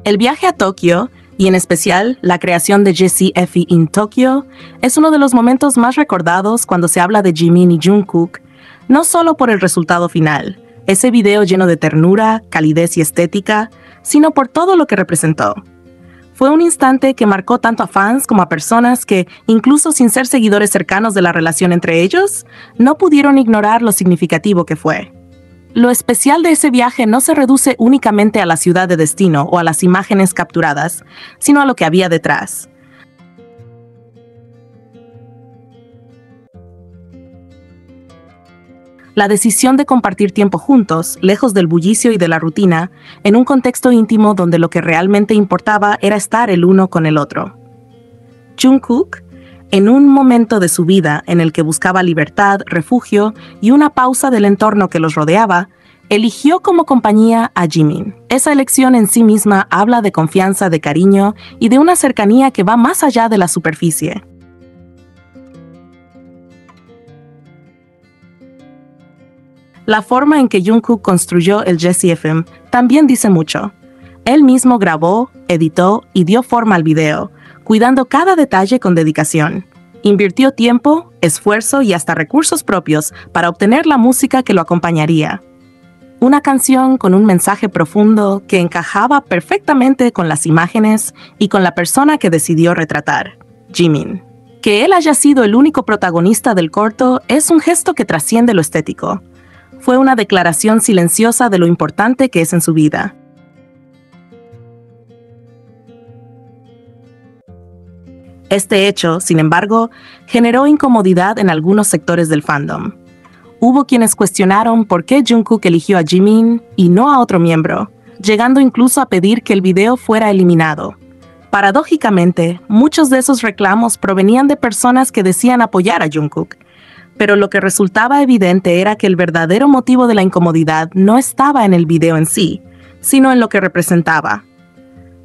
El viaje a Tokio, y en especial la creación de Jessie F in Tokyo, es uno de los momentos más recordados cuando se habla de Jimin y Jungkook, no solo por el resultado final, ese video lleno de ternura, calidez y estética, sino por todo lo que representó. Fue un instante que marcó tanto a fans como a personas que, incluso sin ser seguidores cercanos de la relación entre ellos, no pudieron ignorar lo significativo que fue. Lo especial de ese viaje no se reduce únicamente a la ciudad de destino o a las imágenes capturadas, sino a lo que había detrás. La decisión de compartir tiempo juntos, lejos del bullicio y de la rutina, en un contexto íntimo donde lo que realmente importaba era estar el uno con el otro. Jungkook, en un momento de su vida en el que buscaba libertad, refugio y una pausa del entorno que los rodeaba, eligió como compañía a Jimin. Esa elección en sí misma habla de confianza, de cariño y de una cercanía que va más allá de la superficie. La forma en que Jungkook construyó el Jessie FM también dice mucho. Él mismo grabó, editó y dio forma al video, cuidando cada detalle con dedicación. Invirtió tiempo, esfuerzo y hasta recursos propios para obtener la música que lo acompañaría. Una canción con un mensaje profundo que encajaba perfectamente con las imágenes y con la persona que decidió retratar, Jimin. Que él haya sido el único protagonista del corto es un gesto que trasciende lo estético. Fue una declaración silenciosa de lo importante que es en su vida. Este hecho, sin embargo, generó incomodidad en algunos sectores del fandom. Hubo quienes cuestionaron por qué Jungkook eligió a Jimin y no a otro miembro, llegando incluso a pedir que el video fuera eliminado. Paradójicamente, muchos de esos reclamos provenían de personas que decían apoyar a Jungkook, pero lo que resultaba evidente era que el verdadero motivo de la incomodidad no estaba en el video en sí, sino en lo que representaba.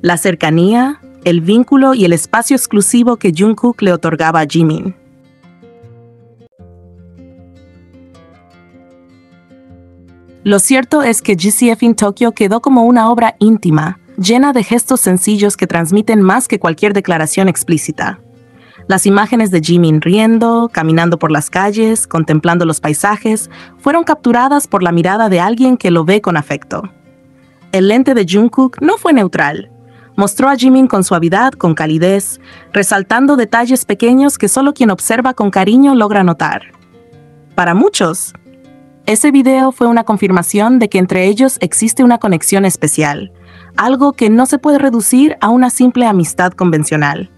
La cercanía, el vínculo y el espacio exclusivo que Jungkook le otorgaba a Jimin. Lo cierto es que Jessie F in Tokyo quedó como una obra íntima, llena de gestos sencillos que transmiten más que cualquier declaración explícita. Las imágenes de Jimin riendo, caminando por las calles, contemplando los paisajes, fueron capturadas por la mirada de alguien que lo ve con afecto. El lente de Jungkook no fue neutral. Mostró a Jimin con suavidad, con calidez, resaltando detalles pequeños que solo quien observa con cariño logra notar. Para muchos, ese video fue una confirmación de que entre ellos existe una conexión especial, algo que no se puede reducir a una simple amistad convencional.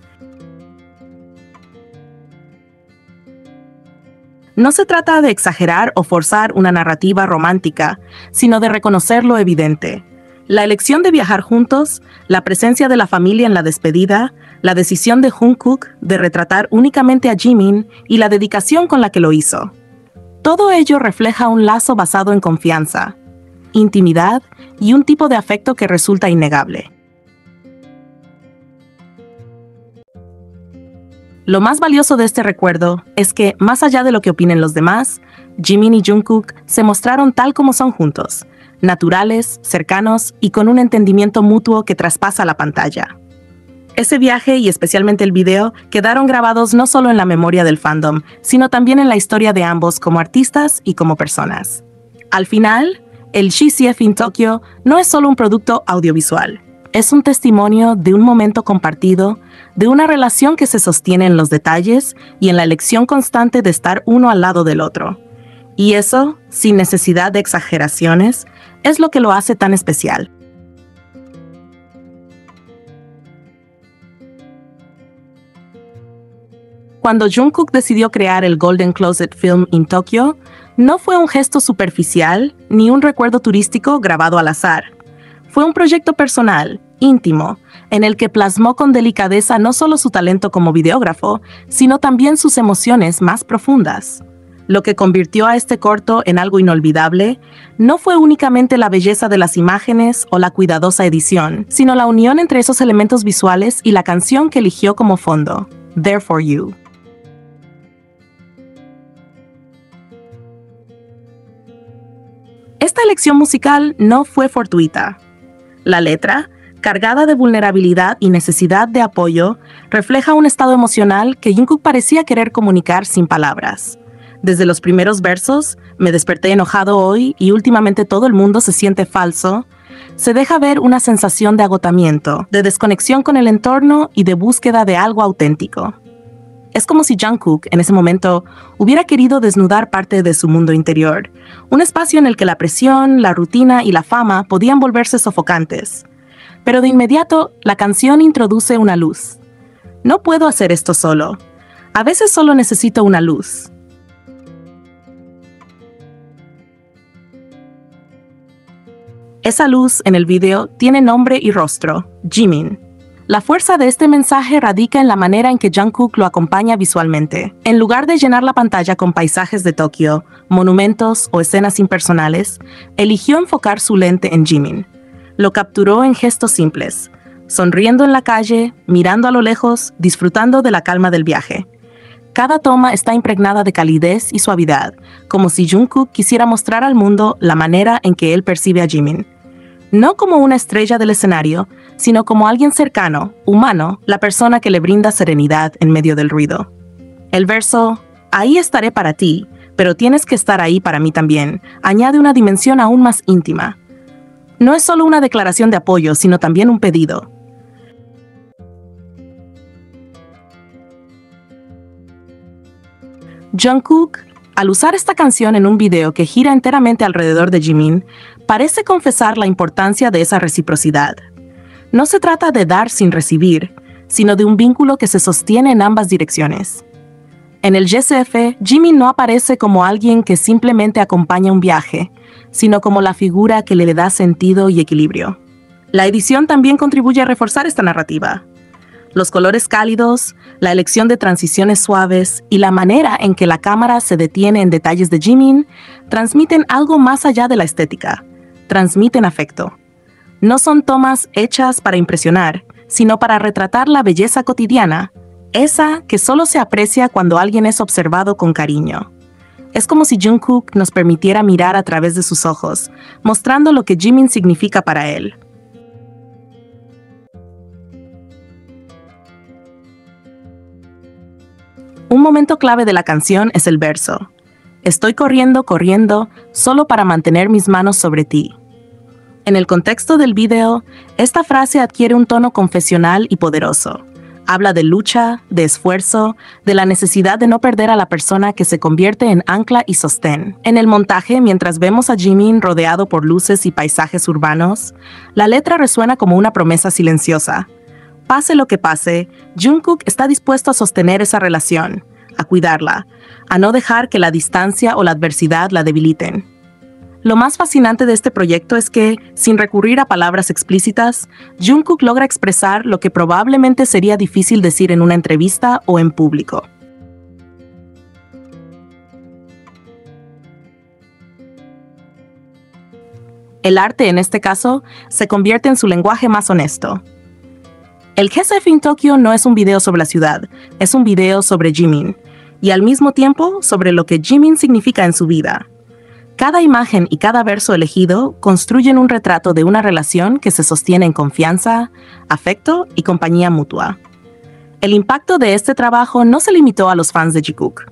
No se trata de exagerar o forzar una narrativa romántica, sino de reconocer lo evidente. La elección de viajar juntos, la presencia de la familia en la despedida, la decisión de Jungkook de retratar únicamente a Jimin y la dedicación con la que lo hizo. Todo ello refleja un lazo basado en confianza, intimidad y un tipo de afecto que resulta innegable. Lo más valioso de este recuerdo es que, más allá de lo que opinen los demás, Jimin y Jungkook se mostraron tal como son juntos, naturales, cercanos y con un entendimiento mutuo que traspasa la pantalla. Ese viaje y especialmente el video quedaron grabados no solo en la memoria del fandom, sino también en la historia de ambos como artistas y como personas. Al final, el Jessie F in Tokyo no es solo un producto audiovisual. Es un testimonio de un momento compartido, de una relación que se sostiene en los detalles y en la elección constante de estar uno al lado del otro. Y eso, sin necesidad de exageraciones, es lo que lo hace tan especial. Cuando Jungkook decidió crear el Golden Closet Film in Tokyo, no fue un gesto superficial ni un recuerdo turístico grabado al azar. Fue un proyecto personal, íntimo, en el que plasmó con delicadeza no solo su talento como videógrafo, sino también sus emociones más profundas. Lo que convirtió a este corto en algo inolvidable no fue únicamente la belleza de las imágenes o la cuidadosa edición, sino la unión entre esos elementos visuales y la canción que eligió como fondo, There For You. Esta elección musical no fue fortuita. La letra, Cargada de vulnerabilidad y necesidad de apoyo, refleja un estado emocional que Jungkook parecía querer comunicar sin palabras. Desde los primeros versos, "Me desperté enojado hoy y últimamente todo el mundo se siente falso", se deja ver una sensación de agotamiento, de desconexión con el entorno y de búsqueda de algo auténtico. Es como si Jungkook, en ese momento, hubiera querido desnudar parte de su mundo interior, un espacio en el que la presión, la rutina y la fama podían volverse sofocantes. Pero de inmediato, la canción introduce una luz. No puedo hacer esto solo. A veces solo necesito una luz. Esa luz en el video tiene nombre y rostro, Jimin. La fuerza de este mensaje radica en la manera en que Jungkook lo acompaña visualmente. En lugar de llenar la pantalla con paisajes de Tokio, monumentos o escenas impersonales, eligió enfocar su lente en Jimin. Lo capturó en gestos simples, sonriendo en la calle, mirando a lo lejos, disfrutando de la calma del viaje. Cada toma está impregnada de calidez y suavidad, como si Jungkook quisiera mostrar al mundo la manera en que él percibe a Jimin. No como una estrella del escenario, sino como alguien cercano, humano, la persona que le brinda serenidad en medio del ruido. El verso, "Ahí estaré para ti, pero tienes que estar ahí para mí también", añade una dimensión aún más íntima. No es solo una declaración de apoyo, sino también un pedido. Jungkook, al usar esta canción en un video que gira enteramente alrededor de Jimin, parece confesar la importancia de esa reciprocidad. No se trata de dar sin recibir, sino de un vínculo que se sostiene en ambas direcciones. En el YSF, Jimin no aparece como alguien que simplemente acompaña un viaje, sino como la figura que le da sentido y equilibrio. La edición también contribuye a reforzar esta narrativa. Los colores cálidos, la elección de transiciones suaves y la manera en que la cámara se detiene en detalles de Jimin transmiten algo más allá de la estética. Transmiten afecto. No son tomas hechas para impresionar, sino para retratar la belleza cotidiana, esa que solo se aprecia cuando alguien es observado con cariño. Es como si Jungkook nos permitiera mirar a través de sus ojos, mostrando lo que Jimin significa para él. Un momento clave de la canción es el verso. "Estoy corriendo, corriendo, solo para mantener mis manos sobre ti". En el contexto del video, esta frase adquiere un tono confesional y poderoso. Habla de lucha, de esfuerzo, de la necesidad de no perder a la persona que se convierte en ancla y sostén. En el montaje, mientras vemos a Jimin rodeado por luces y paisajes urbanos, la letra resuena como una promesa silenciosa. Pase lo que pase, Jungkook está dispuesto a sostener esa relación, a cuidarla, a no dejar que la distancia o la adversidad la debiliten. Lo más fascinante de este proyecto es que, sin recurrir a palabras explícitas, Jungkook logra expresar lo que probablemente sería difícil decir en una entrevista o en público. El arte, en este caso, se convierte en su lenguaje más honesto. El YSF in Tokyo no es un video sobre la ciudad, es un video sobre Jimin, y al mismo tiempo sobre lo que Jimin significa en su vida. Cada imagen y cada verso elegido construyen un retrato de una relación que se sostiene en confianza, afecto y compañía mutua. El impacto de este trabajo no se limitó a los fans de Jungkook.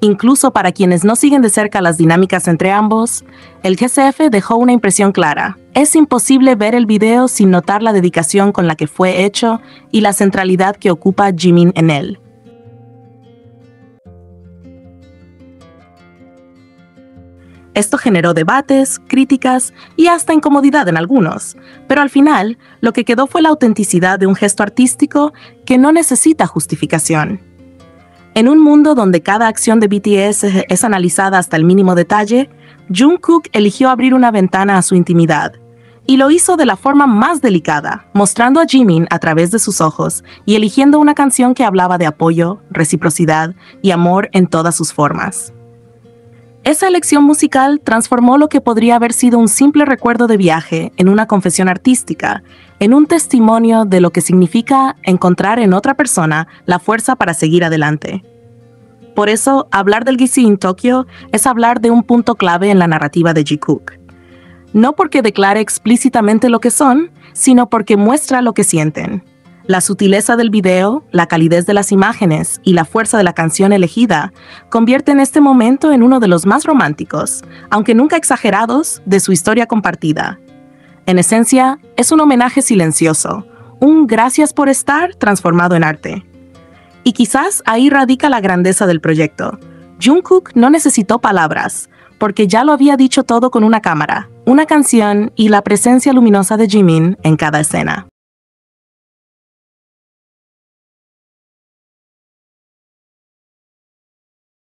Incluso para quienes no siguen de cerca las dinámicas entre ambos, el YSF dejó una impresión clara. Es imposible ver el video sin notar la dedicación con la que fue hecho y la centralidad que ocupa Jimin en él. Esto generó debates, críticas y hasta incomodidad en algunos, pero al final, lo que quedó fue la autenticidad de un gesto artístico que no necesita justificación. En un mundo donde cada acción de BTS es analizada hasta el mínimo detalle, Jungkook eligió abrir una ventana a su intimidad, y lo hizo de la forma más delicada, mostrando a Jimin a través de sus ojos y eligiendo una canción que hablaba de apoyo, reciprocidad y amor en todas sus formas. Esa elección musical transformó lo que podría haber sido un simple recuerdo de viaje en una confesión artística, en un testimonio de lo que significa encontrar en otra persona la fuerza para seguir adelante. Por eso, hablar del YSF in Tokyo es hablar de un punto clave en la narrativa de Jungkook. No porque declare explícitamente lo que son, sino porque muestra lo que sienten. La sutileza del video, la calidez de las imágenes y la fuerza de la canción elegida convierten este momento en uno de los más románticos, aunque nunca exagerados, de su historia compartida. En esencia, es un homenaje silencioso, un gracias por estar transformado en arte. Y quizás ahí radica la grandeza del proyecto. Jungkook no necesitó palabras, porque ya lo había dicho todo con una cámara, una canción y la presencia luminosa de Jimin en cada escena.